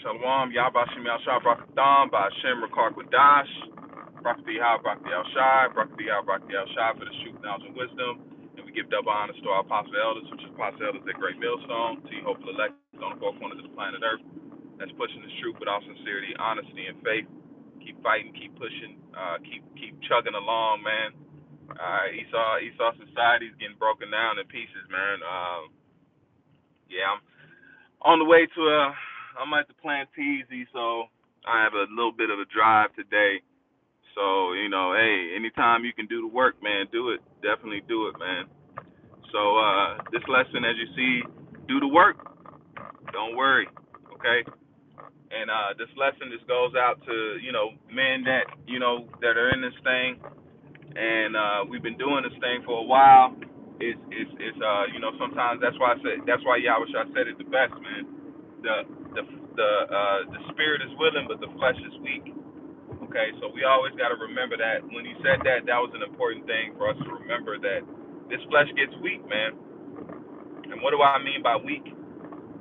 Shalom, Yabashim Yashai Brakatham, Ba'ashem Rakar Kwadash, Brakati Ha, Brakati Al Shai, Brakati Ha, Brakati Al Shai for the truth, knowledge, and wisdom. And we give double honors to our apostle elders, which is apostle elders at Great Millstone, to you hopeful elect on the four corners of the planet Earth. That's pushing this truth with all sincerity, honesty, and faith. Keep fighting, keep pushing, keep chugging along, man. Esau society is getting broken down in pieces, man. Yeah, I'm on the way to I'm at the plant Teasy, so I have a little bit of a drive today. So, hey, anytime you can do the work, man, do it. Definitely do it, man. So, this lesson, as you see, do the work. Don't worry, okay? And this lesson just goes out to, men that are in this thing. And we've been doing this thing for a while. Sometimes that's why Yahweh said it the best, man. The the the spirit is willing, but the flesh is weak. Okay, so we always got to remember that. When he said that, that was an important thing for us to remember, that this flesh gets weak, man. And what do I mean by weak?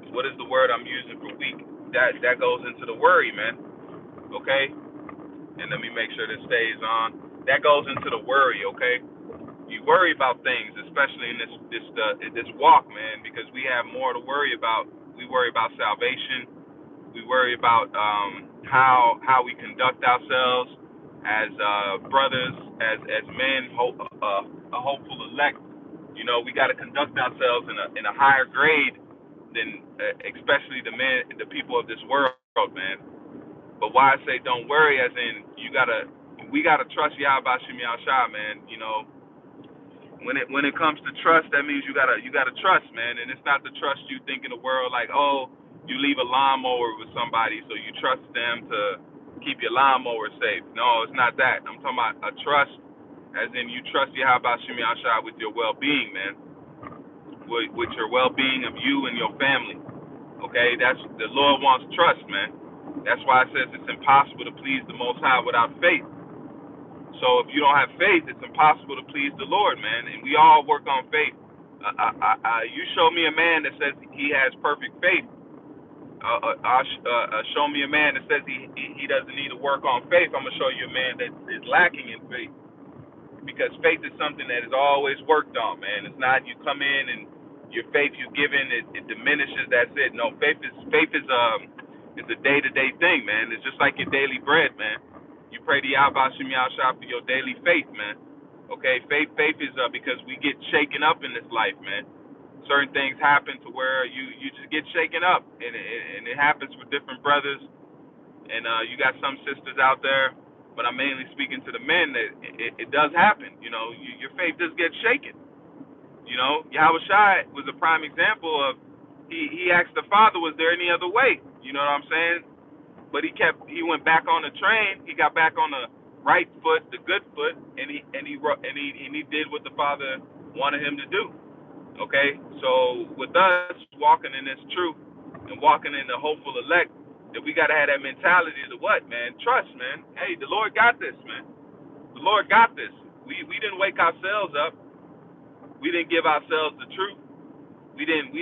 What is the word I'm using for weak? That goes into the worry, man. Okay, and let me make sure this stays on. That goes into the worry. Okay, you worry about things, especially in this walk, man, because we have more to worry about. We worry about salvation. We worry about how we conduct ourselves as brothers, as men, a hopeful elect. We got to conduct ourselves in a higher grade than especially the people of this world, man. But why I say don't worry, as in we gotta trust Yahweh Shem Yahshai, man. When it comes to trust, that means you gotta trust, man. And it's not the trust you think in the world like, oh, you leave a lawnmower with somebody, so you trust them to keep your lawnmower safe. No, it's not that. I'm talking about a trust, as in you trust Yahweh Shem Yahshai with your well-being, man, with your well-being of you and your family. Okay, that's the Lord wants trust, man. That's why it says it's impossible to please the Most High without faith. So if you don't have faith, it's impossible to please the Lord, man. And we all work on faith. You show me a man that says he has perfect faith. Show me a man that says he doesn't need to work on faith. I'm gonna show you a man that is lacking in faith, because faith is something that is always worked on, man. It's not you come in and your faith you give in, it diminishes. That's it. No, faith is it's a day-to-day thing, man. It's just like your daily bread, man. You pray to Yahweh Shem Yahshua for your daily faith, man. Okay, faith is because we get shaken up in this life, man. Certain things happen to where you just get shaken up, and it happens with different brothers, and you got some sisters out there, but I'm mainly speaking to the men that it does happen. Your faith does get shaken. Yahweh Shai was a prime example of he asked the Father, was there any other way? You know what I'm saying? But he went back on the train. He got back on the right foot, the good foot, and he did what the Father wanted him to do. Okay, so with us walking in this truth and walking in the hopeful elect, that we gotta have that mentality to what, man? Trust, man. Hey, the Lord got this, man. The Lord got this. We didn't wake ourselves up. We didn't give ourselves the truth. We didn't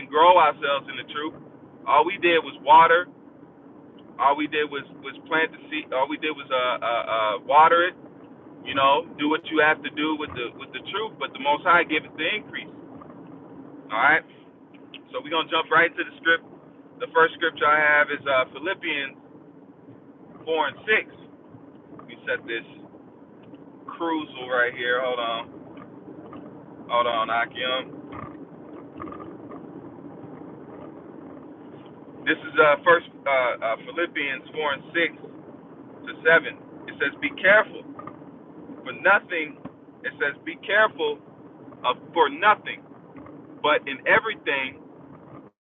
grow ourselves in the truth. All we did was water. All we did was plant the seed. All we did was water it. Do what you have to do with the truth. But the Most High gave it the increase. All right. So we're gonna jump right to the script. The first scripture I have is Philippians 4:6. Let me set this crucial right here. Hold on, Akim. This is first Philippians 4:6-7. It says, "Be careful for nothing." It says, "Be careful for nothing, but in everything,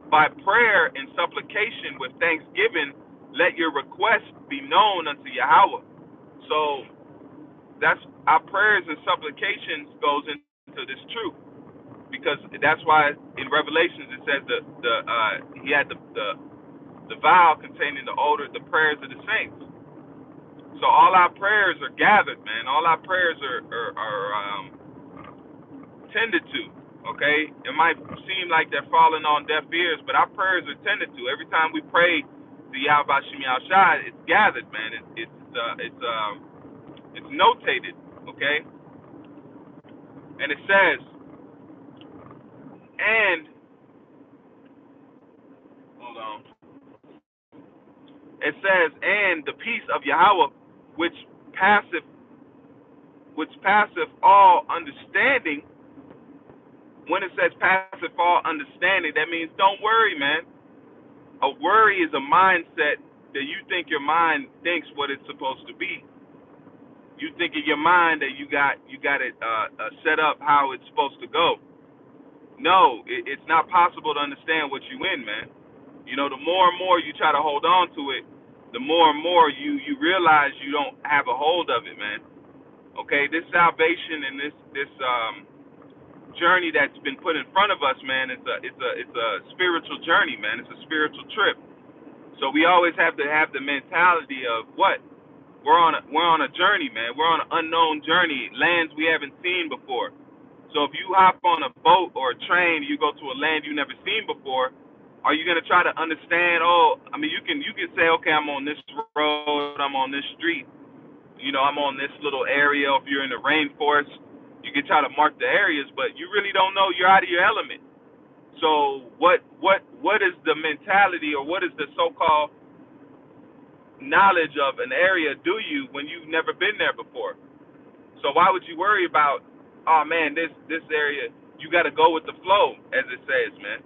by prayer and supplication with thanksgiving, let your requests be known unto Yahweh." So that's our prayers and supplications goes into this truth, because that's why in Revelations it says he had the vial containing the prayers of the saints. So all our prayers are gathered, man. All our prayers are tended to. Okay, it might seem like they're falling on deaf ears, but our prayers are tended to. Every time we pray the Yahweh Shem Shai, it's gathered, man. It's notated, okay? And it says, and hold on. It says, and the peace of Yahweh, which passeth all understanding. When it says passeth all understanding, that means don't worry, man. A worry is a mindset that you think your mind thinks what it's supposed to be. You think in your mind that you got it set up how it's supposed to go. No, it's not possible to understand what you in, man. You know, the more and more you try to hold on to it, the more and more you realize you don't have a hold of it, man. Okay, this salvation and this journey that's been put in front of us, man, it's a spiritual journey, man. It's a spiritual trip. So we always have to have the mentality of what? We're on a journey, man. We're on an unknown journey, lands we haven't seen before. So if you hop on a boat or a train, you go to a land you never seen before, are you gonna try to understand? Oh, I mean, you can say, okay, I'm on this road, I'm on this street, you know, I'm on this little area. If you're in the rainforest, you can try to mark the areas, but you really don't know. You're out of your element. So what is the mentality, or what is the so-called knowledge of an area do you when you've never been there before? So why would you worry about, oh man, this area? You got to go with the flow, as it says, man.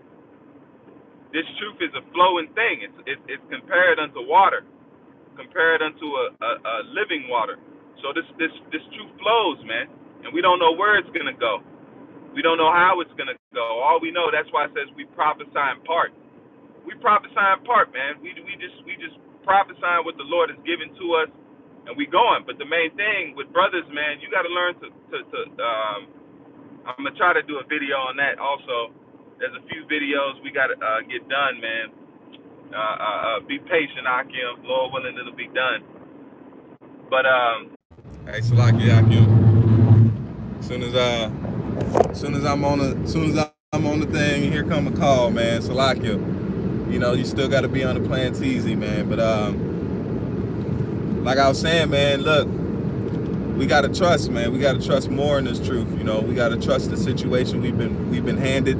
This truth is a flowing thing. It's compared unto water, compared unto a living water. So this truth flows, man, and we don't know where it's gonna go. We don't know how it's gonna go. All we know, that's why it says we prophesy in part. We prophesy in part, man. We just prophesying what the Lord has given to us, and we going. But the main thing with brothers, man, you got to learn to I'm gonna try to do a video on that also. There's a few videos we got to get done, man. Be patient, Akim. Lord willing, it'll be done. But hey, Salaki Akim. As soon as I'm on the thing, here come a call, man. Salakia. You know, you still got to be on the plans easy, man. But like I was saying, man, look, we got to trust, man. We got to trust more in this truth. You know, we got to trust the situation we've been handed.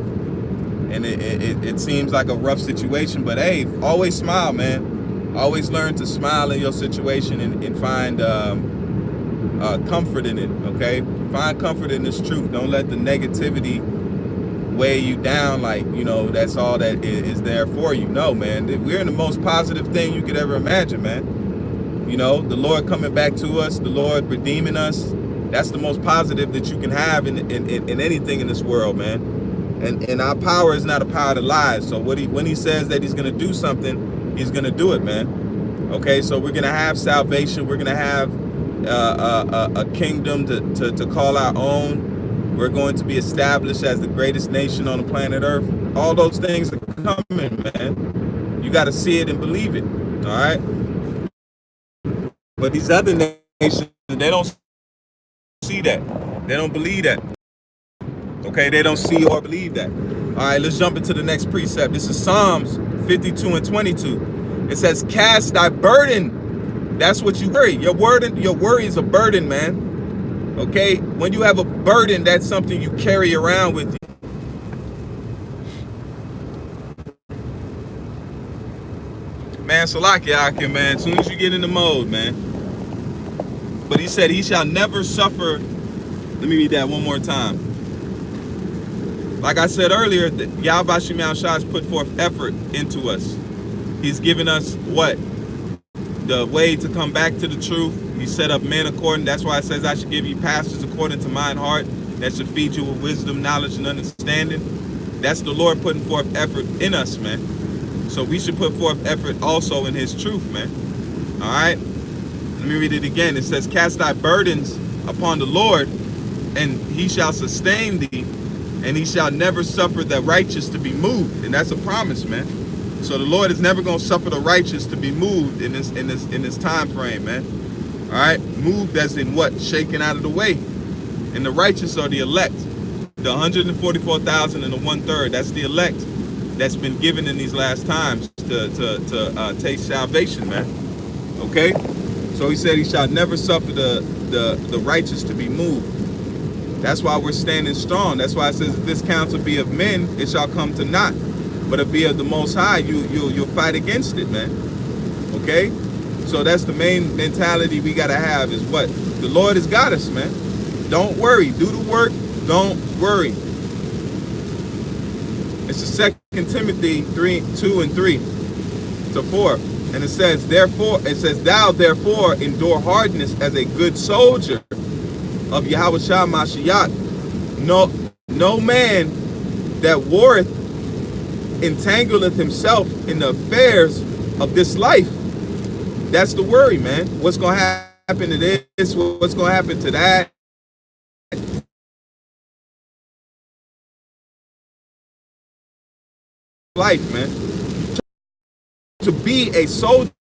And it seems like a rough situation, but hey, always smile, man. Always learn to smile in your situation and find comfort in it, okay? Find comfort in this truth. Don't let the negativity weigh you down like, you know, that's all that is there for you. No, man. We're in the most positive thing you could ever imagine, man. You know, the Lord coming back to us, the Lord redeeming us. That's the most positive that you can have in anything in this world, man. And our power is not a power to lie. So when he says that he's going to do something, he's going to do it, man. Okay, so we're going to have salvation. We're going to have a kingdom to call our own. We're going to be established as the greatest nation on the planet Earth. All those things are coming, man. You got to see it and believe it, all right? But these other nations, they don't see that. They don't believe that. Okay, they don't see or believe that. All right, let's jump into the next precept. This is Psalms 52 and 22. It says, cast thy burden. That's what you worry. Your worry is a burden, man. Okay, when you have a burden, that's something you carry around with you. Man, Salakia, man, as soon as you get in the mode, man. But he said he shall never suffer. Let me read that one more time. Like I said earlier, Yahweh Shem Shai has put forth effort into us. He's given us what? The way to come back to the truth. He set up men according. That's why it says I should give you pastors according to mine heart that should feed you with wisdom, knowledge, and understanding. That's the Lord putting forth effort in us, man. So we should put forth effort also in his truth, man. All right? Let me read it again. It says, cast thy burdens upon the Lord, and he shall sustain thee. And he shall never suffer the righteous to be moved. And that's a promise, man. So the Lord is never going to suffer the righteous to be moved in this time frame, man. All right? Moved as in what? Shaken out of the way. And the righteous are the elect. The 144,000 and the 1/3, that's the elect. that's been given in these last times to taste salvation, man. Okay? So he said he shall never suffer the righteous to be moved. That's why we're standing strong. That's why it says, if this counsel be of men, it shall come to naught. But if it be of the Most High, you'll fight against it, man. Okay? So that's the main mentality we got to have is what? The Lord has got us, man. Don't worry. Do the work. Don't worry. It's the 2 Timothy 2:2-3-4. And it says, thou therefore endure hardness as a good soldier of Yahweh Shah Mashiach. No man that warreth entangleth himself in the affairs of this life. That's the worry, man. What's going to happen to this? What's going to happen to that? Life, man. To be a soldier.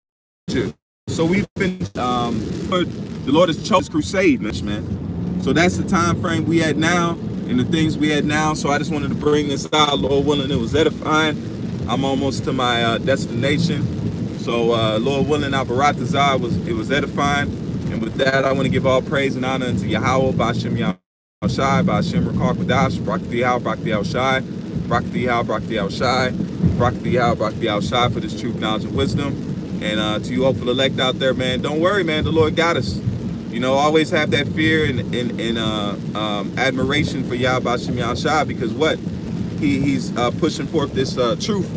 So we've been, the Lord has chosen crusade, man. So that's the time frame we at now and the things we at now. So I just wanted to bring this out. Lord willing, it was edifying. I'm almost to my destination. So Lord willing, Baratazar was edifying. And with that, I want to give all praise and honor unto Yahweh, Ba'ashem Yahushai, Ba'ashem Rakar Kadash, Brakti Yahweh, Brakti Yahushai, Brakti Yahweh, Brakti Yahushai, Brakti Yahweh, Brakti Yahushai for this truth, knowledge, and wisdom. And to you hopeful elect out there, man, don't worry, man. The Lord got us. You know, always have that fear and admiration for Yahweh Ba'ashem Yahushai, because what? He's pushing forth this truth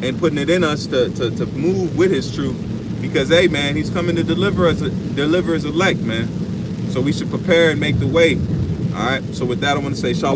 and putting it in us to move with his truth. Because, hey, man, he's coming to deliver his elect, man. So we should prepare and make the way. All right. So with that, I want to say shalom.